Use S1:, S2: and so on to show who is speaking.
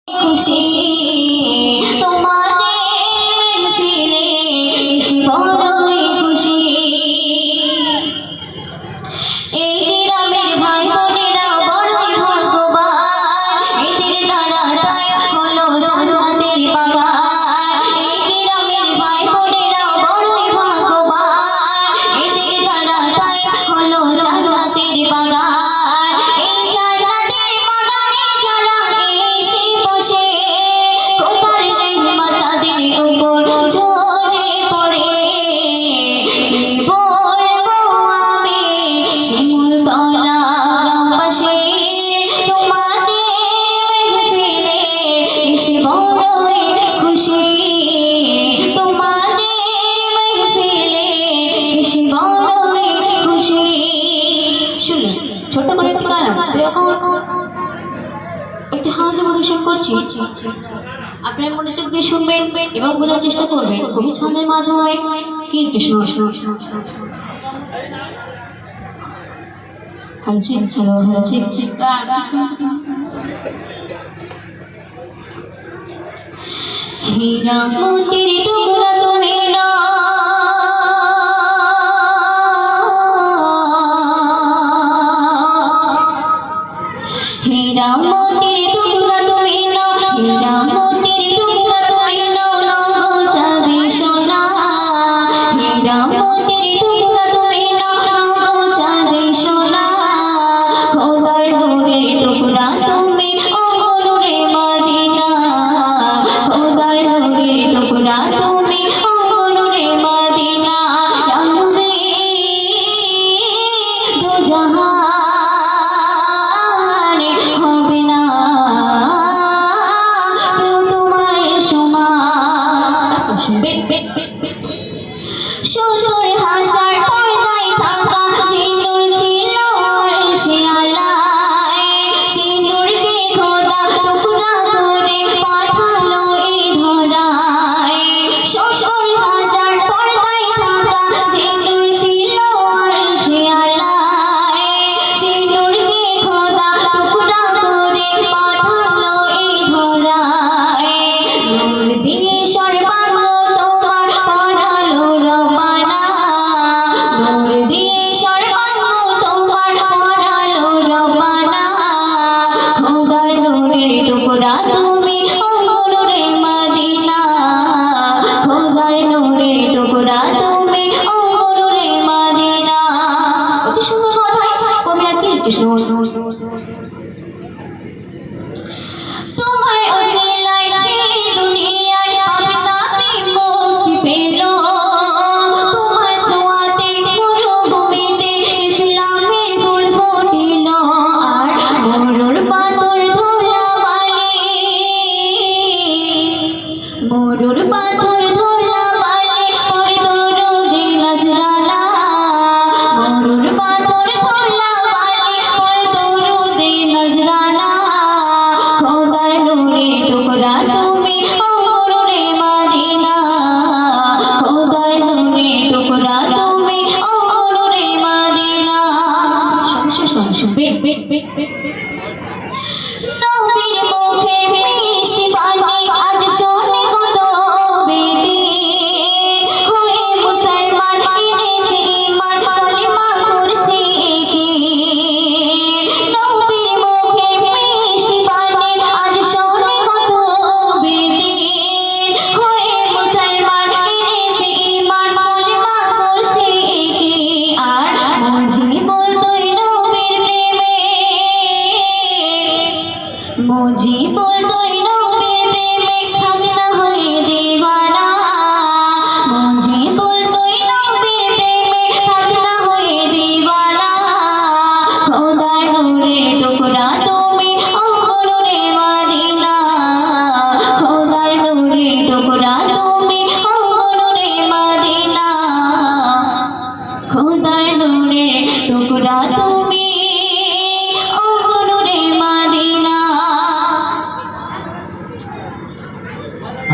S1: খুশি তোমাদের মেহফিলে এসে বড়ই খুশি। এই গ্রামের ভাই বোনেরা বড়ই ভাগ্যবান, এদের দ্বারাই হলো জান্নাতের বাগান। এই গ্রামের ভাই বোনেরা বড়ই ভাগ্যবান, এদের দ্বারাই হলো জান্নাতের বাগান। ছোট করে একটি গান একটি হাতে পরিবেশন করছি, আপনার মনোযোগ দিয়ে শুনবেন এবং বোঝার চেষ্টা করবেন কবি ছন্দের মাধ্যমে কি কৃষ্ণ হীরা মন্দির